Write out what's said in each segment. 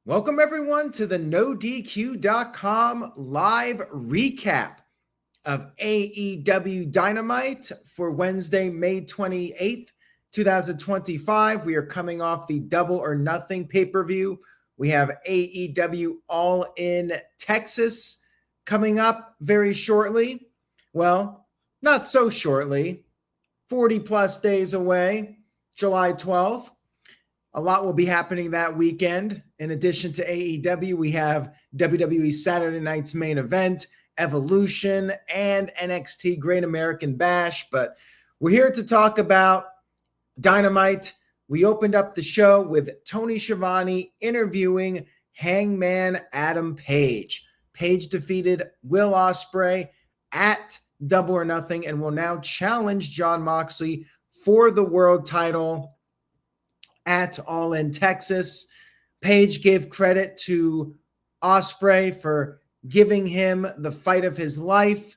Welcome, everyone, to the NoDQ.com live recap of AEW Dynamite for Wednesday, May 28th, 2025. We are coming off the Double or Nothing pay-per-view. We have AEW All in Texas coming up very shortly. Well, not so shortly, 40 plus days away, July 12th. A lot will be happening that weekend. In addition to AEW, we have WWE Saturday Night's Main Event, Evolution, and NXT Great American Bash. But we're here to talk about Dynamite. We opened up the show with Toni Schiavone interviewing Hangman Adam Page. Page defeated Will Ospreay at Double or Nothing and will now challenge Jon Moxley for the world title at All in Texas. Page gave credit to Ospreay for giving him the fight of his life.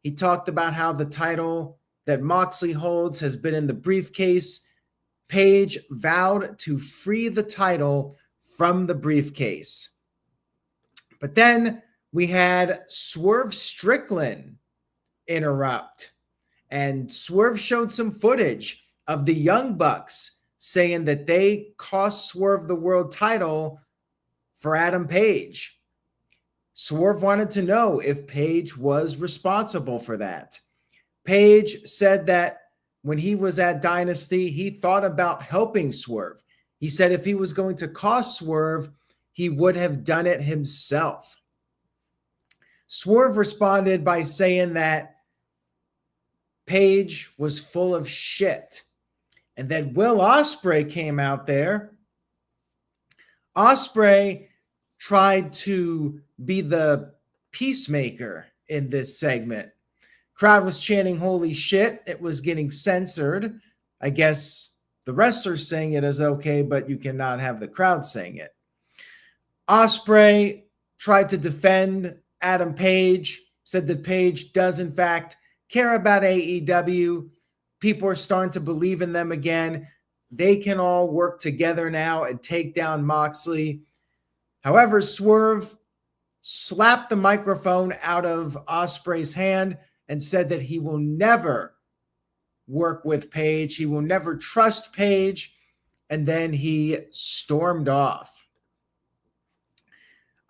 He talked about how the title that Moxley holds has been in the briefcase. Page vowed to free the title from the briefcase. But then we had Swerve Strickland interrupt, and Swerve showed some footage of the Young Bucks saying that they cost Swerve the world title for Adam Page. Swerve wanted to know if Page was responsible for that. Page said that when he was at Dynasty, he thought about helping Swerve. He said if he was going to cost Swerve, he would have done it himself. Swerve responded by saying that Page was full of shit. And then Will Ospreay came out there. Ospreay tried to be the peacemaker in this segment. Crowd was chanting holy shit. It was getting censored. I guess the wrestlers saying it is okay, but you cannot have the crowd saying it. Ospreay tried to defend Adam Page, said that Page does in fact care about AEW. People are starting to believe in them again. They can all work together now and take down Moxley. However, Swerve slapped the microphone out of Ospreay's hand and said that he will never work with Page. He will never trust Page. And then he stormed off.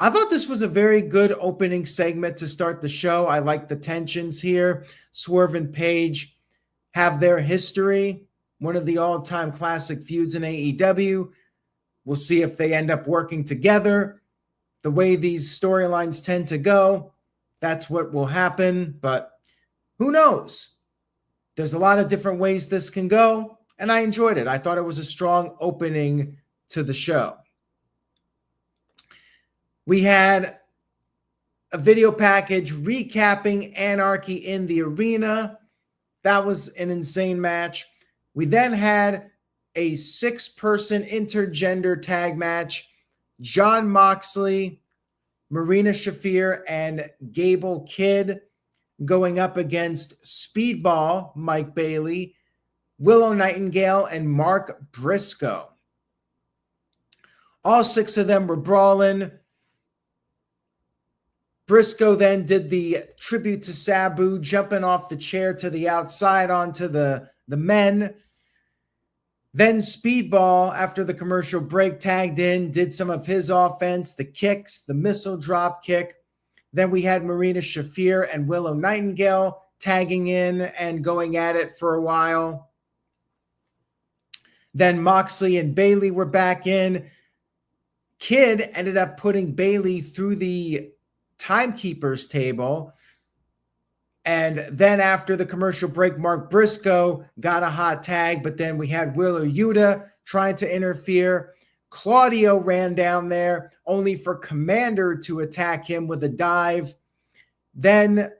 I thought this was a very good opening segment to start the show. I like the tensions here. Swerve and Page have their history, one of the all-time classic feuds in AEW. We'll see if they end up working together. The way these storylines tend to go, that's what will happen, but who knows? There's a lot of different ways this can go, and I enjoyed it. I thought it was a strong opening to the show. We had a video package recapping Anarchy in the Arena. That was an insane match. We then had a 6-person intergender tag match. Jon Moxley, Marina Shafir, and Gable Kidd going up against Speedball, Mike Bailey, Willow Nightingale, and Mark Briscoe. All 6 of them were brawling. Briscoe then did the tribute to Sabu, jumping off the chair to the outside onto the men. Then Speedball, after the commercial break, tagged in, did some of his offense, the kicks, the missile drop kick. Then we had Marina Shafir and Willow Nightingale tagging in and going at it for a while. Then Moxley and Bailey were back in. Kidd ended up putting Bailey through the timekeeper's table. And then after the commercial break, Mark Briscoe got a hot tag, but then we had Wheeler Yuta trying to interfere. Claudio ran down there only for Commander to attack him with a dive. Then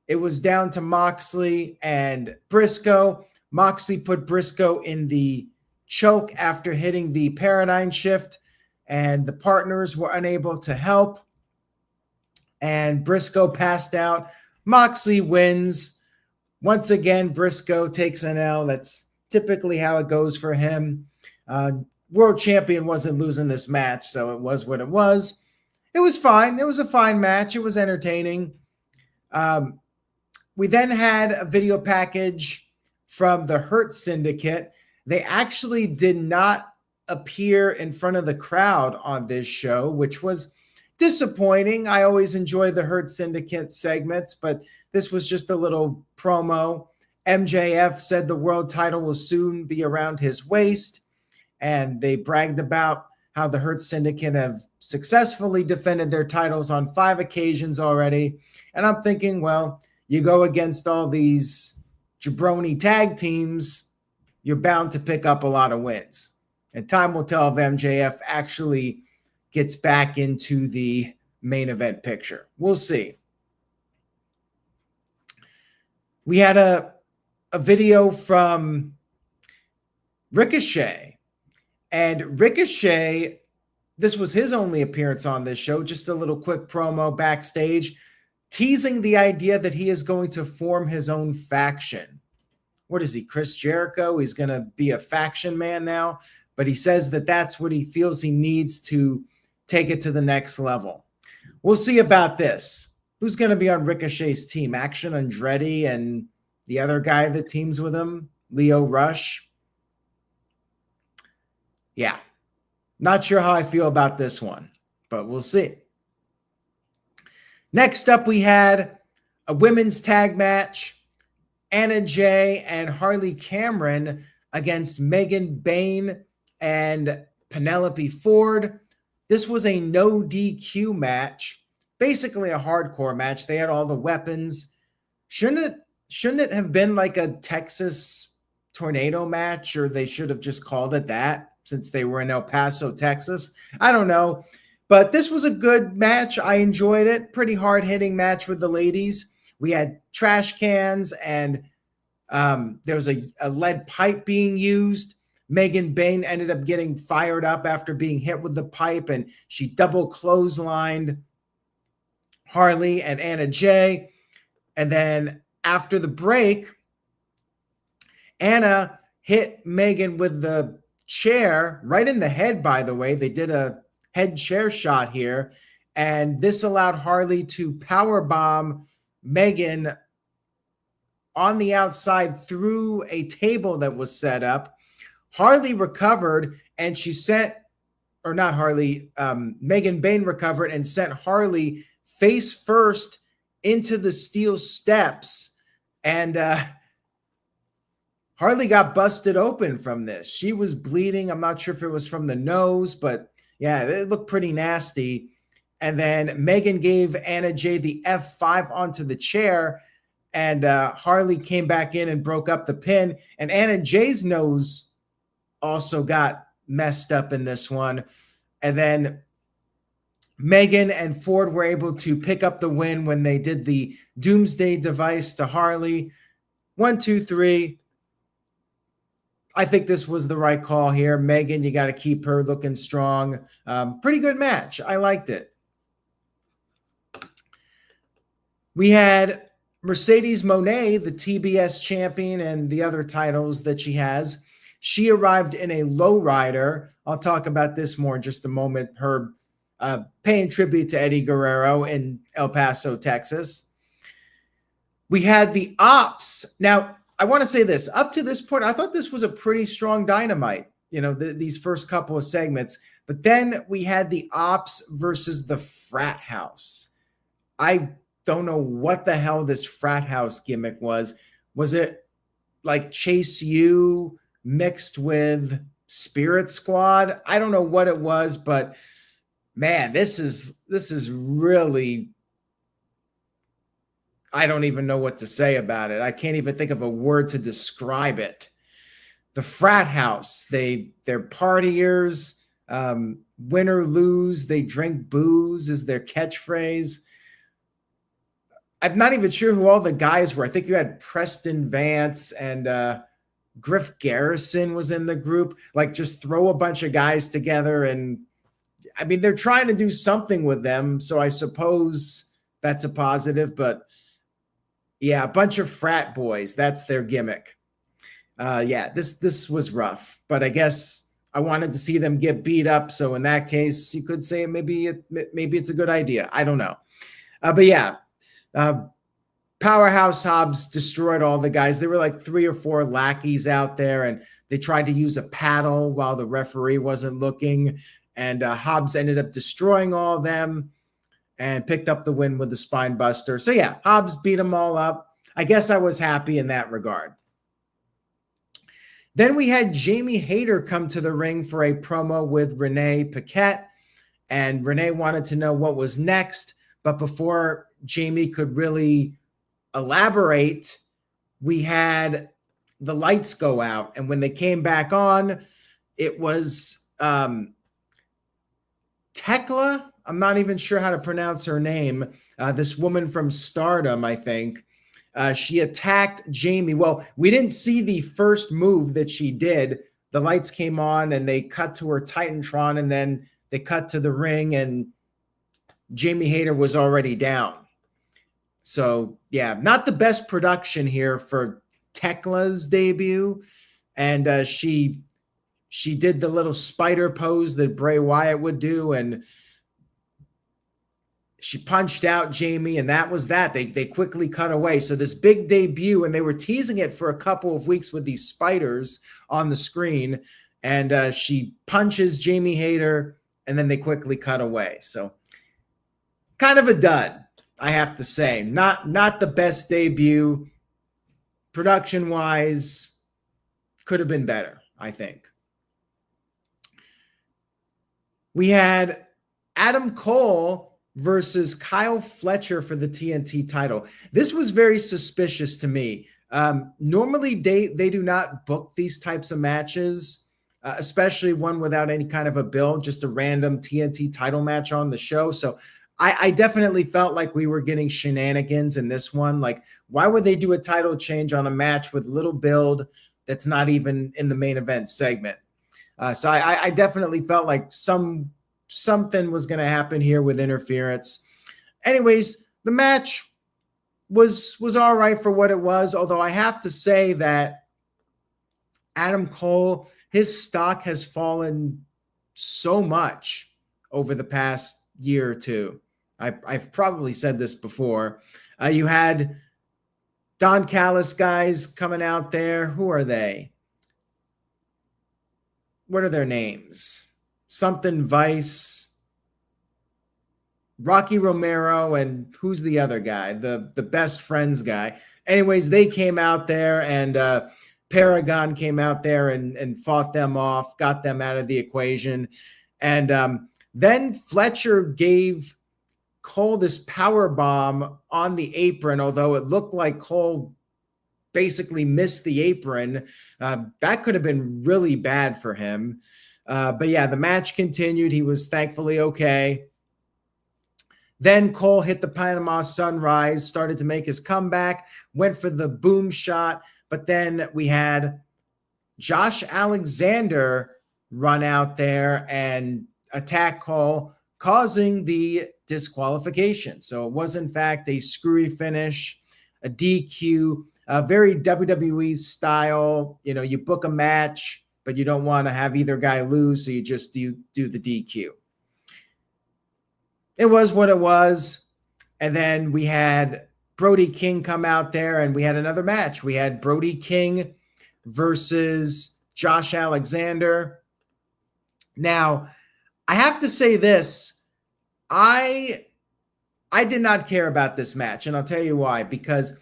it was down to Moxley and Briscoe. Moxley put Briscoe in the choke after hitting the paradigm shift, and the partners were unable to help. And Briscoe passed out. Moxley wins. Once again, Briscoe takes an L. That's typically how it goes for him. world champion wasn't losing this match, so it was what it was. It was fine. It was a fine match. It was entertaining. We then had a video package from the Hurt Syndicate. They actually did not appear in front of the crowd on this show, which was disappointing. I always enjoy the Hurt Syndicate segments, but this was just a little promo. MJF said the world title will soon be around his waist, and they bragged about how the Hurt Syndicate have successfully defended their titles on 5 occasions already. And I'm thinking, well, you go against all these jabroni tag teams, you're bound to pick up a lot of wins. And time will tell if MJF actually gets back into the main event picture. We'll see. We had a video from Ricochet. And Ricochet, this was his only appearance on this show, just a little quick promo backstage, teasing the idea that he is going to form his own faction. What is he, Chris Jericho? He's going to be a faction man now, but he says that that's what he feels he needs to take it to the next level. We'll see about this. Who's going to be on Ricochet's team? Action Andretti and the other guy that teams with him, Leo Rush. Yeah, not sure how I feel about this one, but we'll see. Next up, we had a women's tag match. Anna Jay and Harley Cameron against Megan Bayne and Penelope Ford. This was a no DQ match, basically a hardcore match. They had all the weapons. Shouldn't it have been like a Texas tornado match, or they should have just called it that since they were in El Paso, Texas? I don't know. But this was a good match. I enjoyed it. Pretty hard-hitting match with the ladies. We had trash cans, and there was a lead pipe being used. Megan Bayne ended up getting fired up after being hit with the pipe, and she double clotheslined Harley and Anna Jay. And then after the break, Anna hit Megan with the chair right in the head, by the way. They did a head chair shot here, and this allowed Harley to powerbomb Megan on the outside through a table that was set up. Harley recovered, and she sent, or not Harley, Megan Bayne recovered and sent Harley face first into the steel steps, and Harley got busted open from this. She was bleeding. I'm not sure if it was from the nose, but yeah, it looked pretty nasty. And then Megan gave Anna Jay the F5 onto the chair, and Harley came back in and broke up the pin. And Anna Jay's nose also got messed up in this one. And then Megan and Ford were able to pick up the win when they did the Doomsday device to Harley. 1, 2, 3. I think this was the right call here. Megan, you got to keep her looking strong. Pretty good match. I liked it. We had Mercedes Moné, the TBS champion, and the other titles that she has. She arrived in a lowrider. I'll talk about this more in just a moment. Her paying tribute to Eddie Guerrero in El Paso, Texas. We had the Ops. Now, I want to say this. Up to this point, I thought this was a pretty strong Dynamite, these first couple of segments. But then we had the Ops versus the Frat House. I don't know what the hell this Frat House gimmick was. Was it like Chase U mixed with Spirit Squad? I don't know what it was, but man, this is really, I don't even know what to say about it. I can't even think of a word to describe it. The Frat House, they're partiers, win or lose, they drink booze is their catchphrase. I'm not even sure who all the guys were. I think you had Preston Vance and Griff Garrison was in the group. Like, just throw a bunch of guys together, and I mean, they're trying to do something with them, so I suppose that's a positive, but yeah, a bunch of frat boys. That's their gimmick. Yeah, this was rough, but I guess I wanted to see them get beat up. So in that case, you could say maybe it's a good idea. I don't know. But yeah, Powerhouse Hobbs destroyed all the guys. There were like 3 or 4 lackeys out there, and they tried to use a paddle while the referee wasn't looking. And Hobbs ended up destroying all of them and picked up the win with the spine buster. So yeah, Hobbs beat them all up. I guess I was happy in that regard. Then we had Jamie Hayter come to the ring for a promo with Renee Paquette, and Renee wanted to know what was next. But before Jamie could really elaborate, we had the lights go out. And when they came back on, it was Tekla. I'm not even sure how to pronounce her name. This woman from Stardom, I think. She attacked Jamie. Well, we didn't see the first move that she did. The lights came on and they cut to her Titantron, and then they cut to the ring and Jamie Hayter was already down. So yeah, not the best production here for Tekla's debut. And she did the little spider pose that Bray Wyatt would do, and she punched out Jamie, and that was that. They quickly cut away. So this big debut, and they were teasing it for a couple of weeks with these spiders on the screen, and she punches Jamie Hayter, and then they quickly cut away. So kind of a dud, I have to say. Not the best debut. Production-wise, could have been better, I think. We had Adam Cole versus Kyle Fletcher for the TNT title. This was very suspicious to me. Normally, they do not book these types of matches, especially one without any kind of a build, just a random TNT title match on the show. So I definitely felt like we were getting shenanigans in this one. Like, why would they do a title change on a match with little build that's not even in the main event segment? So I definitely felt like something was going to happen here with interference. Anyways, the match was all right for what it was, although I have to say that Adam Cole, his stock has fallen so much over the past year or two. I've probably said this before. You had Don Callis guys coming out there. Who are they? What are their names? Something Vice, Rocky Romero, and who's the other guy? The best friends guy. Anyways, they came out there, and Paragon came out there and fought them off, got them out of the equation. And then Fletcher gave Cole this power bomb on the apron, although it looked like Cole basically missed the apron. That could have been really bad for him. But yeah, the match continued. He was thankfully okay. Then Cole hit the Panama Sunrise, started to make his comeback, went for the boom shot. But then we had Josh Alexander run out there and attack Cole, causing the disqualification. So it was, in fact, a screwy finish, a DQ, a very WWE style. You know, you book a match, but you don't want to have either guy lose, so you just do the DQ. It was what it was. And then we had Brody King come out there, and we had another match. We had Brody King versus Josh Alexander. Now, I have to say this. I did not care about this match, and I'll tell you why. Because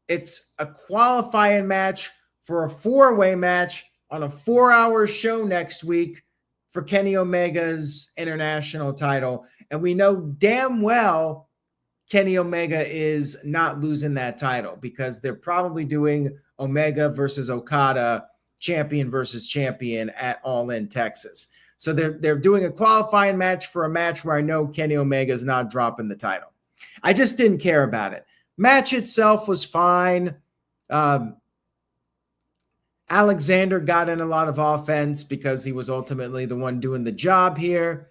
it's a qualifying match for a 4-way match on a 4-hour show next week for Kenny Omega's international title. And we know damn well Kenny Omega is not losing that title, because they're probably doing Omega versus Okada, champion versus champion at All In Texas. So they're doing a qualifying match for a match where I know Kenny Omega is not dropping the title. I just didn't care about it. Match itself was fine. Alexander got in a lot of offense because he was ultimately the one doing the job here.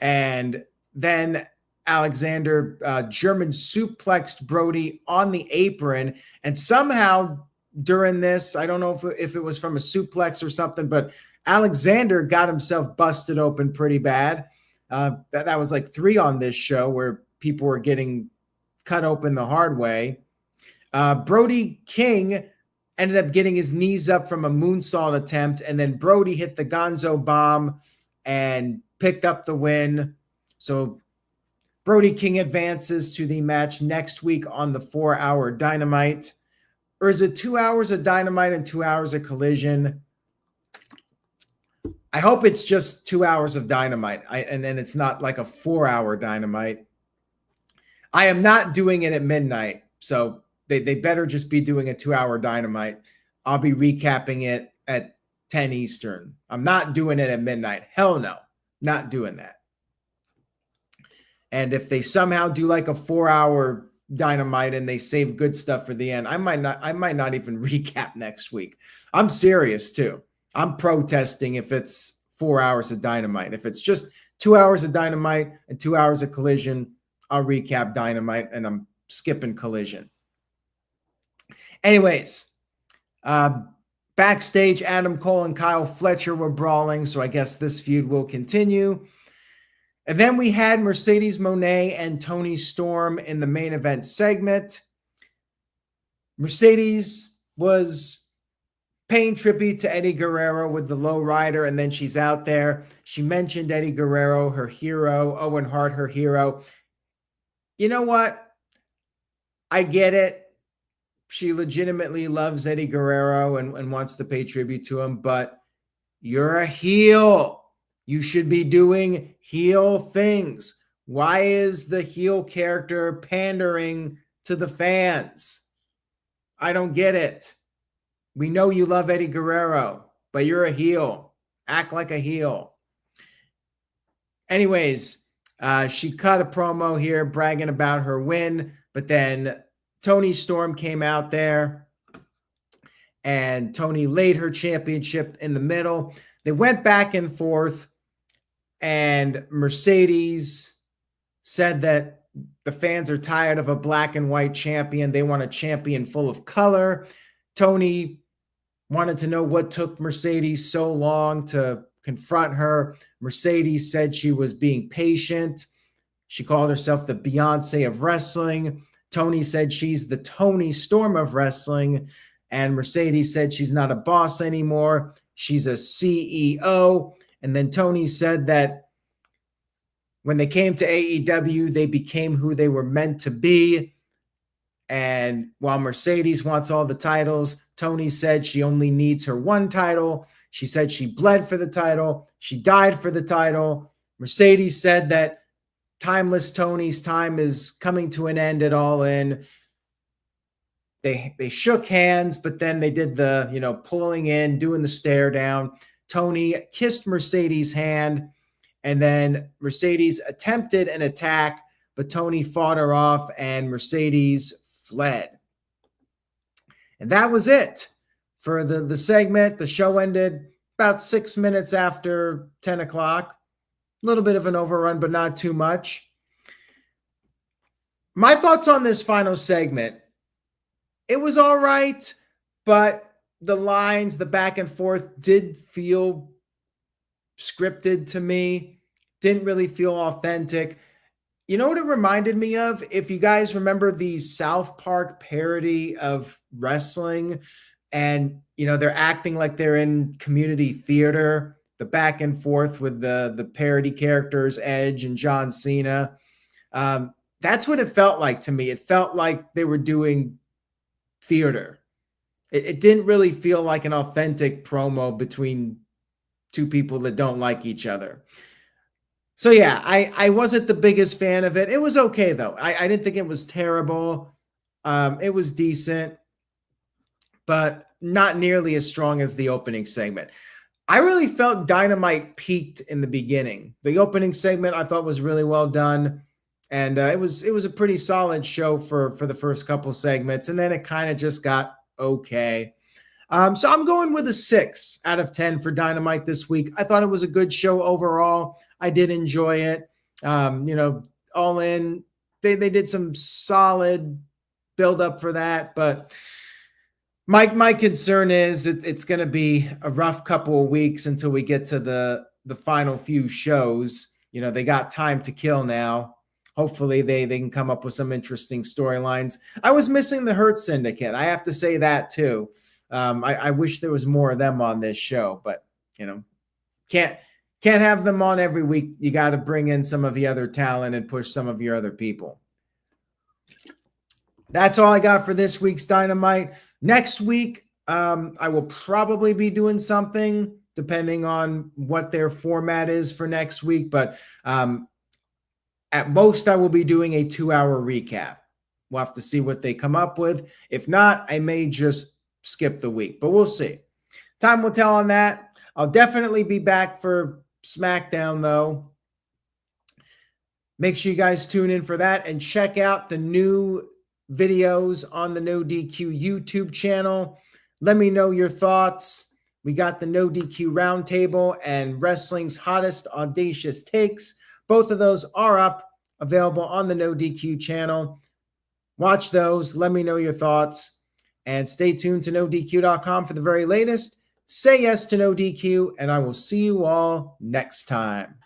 And then Alexander German suplexed Brody on the apron. And somehow during this, I don't know if it was from a suplex or something, but Alexander got himself busted open pretty bad. That was like 3 on this show where people were getting cut open the hard way. Brody King ended up getting his knees up from a moonsault attempt, and then Brody hit the Gonzo bomb and picked up the win. So Brody King advances to the match next week on the 4-hour Dynamite. Or is it 2 hours of Dynamite and 2 hours of Collision? I hope it's just 2 hours of Dynamite, and then it's not like a 4-hour Dynamite. I am not doing it at midnight, so they better just be doing a 2-hour Dynamite. I'll be recapping it at 10 Eastern. I'm not doing it at midnight. Hell no, not doing that. And if they somehow do like a 4-hour Dynamite and they save good stuff for the end, I might not even recap next week. I'm serious too. I'm protesting if it's 4 hours of Dynamite. If it's just 2 hours of Dynamite and 2 hours of Collision, I'll recap Dynamite and I'm skipping Collision. Anyways, backstage, Adam Cole and Kyle Fletcher were brawling, so I guess this feud will continue. And then we had Mercedes Moné and Toni Storm in the main event segment. Mercedes was paying tribute to Eddie Guerrero with the low rider, and then she's out there. She mentioned Eddie Guerrero, her hero, Owen Hart, her hero. You know what? I get it. She legitimately loves Eddie Guerrero and wants to pay tribute to him, but you're a heel. You should be doing heel things. Why is the heel character pandering to the fans? I don't get it. We know you love Eddie Guerrero, but you're a heel. Act like a heel. Anyways, she cut a promo here bragging about her win, but then Toni Storm came out there and Toni laid her championship in the middle. They went back and forth, and Mercedes said that the fans are tired of a black and white champion. They want a champion full of color. Toni wanted to know what took Mercedes so long to confront her. Mercedes said she was being patient. She called herself the Beyonce of wrestling. Toni said she's the Toni Storm of wrestling. And Mercedes said she's not a boss anymore. She's a CEO. And then Toni said that when they came to AEW, they became who they were meant to be. And while Mercedes wants all the titles, Toni said she only needs her one title. She said she bled for the title. She died for the title. Mercedes said that Timeless Toni's time is coming to an end at All In. They shook hands, but then they did the, pulling in, doing the stare down. Toni kissed Mercedes' hand, and then Mercedes attempted an attack, but Toni fought her off, and Mercedes fled. And that was it for the segment. The show ended about 6 minutes after 10 o'clock. A little bit of an overrun, but not too much. My thoughts on this final segment. It was all right, but the lines, the back and forth did feel scripted to me. Didn't really feel authentic. You know what it reminded me of? If you guys remember the South Park parody of wrestling, and they're acting like they're in community theater, the back and forth with the parody characters, Edge and John Cena. That's what it felt like to me. It felt like they were doing theater. It didn't really feel like an authentic promo between two people that don't like each other. So yeah, I wasn't the biggest fan of it. It was okay though. I didn't think it was terrible. It was decent, but not nearly as strong as the opening segment. I really felt Dynamite peaked in the beginning. The opening segment I thought was really well done, and it was a pretty solid show for the first couple segments, and then it kind of just got okay. So I'm going with a 6 out of 10 for Dynamite this week. I thought it was a good show overall. I did enjoy it. All In, they did some solid build up for that, but My concern is it's going to be a rough couple of weeks until we get to the final few shows. You know, they got time to kill now. Hopefully they can come up with some interesting storylines. I was missing the Hurt Syndicate. I have to say that too. I wish there was more of them on this show, but you know, can't have them on every week. You got to bring in some of the other talent and push some of your other people. That's all I got for this week's Dynamite. Next week, I will probably be doing something depending on what their format is for next week. But at most, I will be doing a 2-hour recap. We'll have to see what they come up with. If not, I may just skip the week, but we'll see. Time will tell on that. I'll definitely be back for SmackDown, though. Make sure you guys tune in for that and check out the new videos on the No DQ YouTube channel. Let me know your thoughts. We got the No DQ Roundtable and Wrestling's Hottest Audacious Takes. Both of those are up, available on the No DQ channel. Watch those. Let me know your thoughts. And stay tuned to NoDQ.com for the very latest. Say yes to No DQ, and I will see you all next time.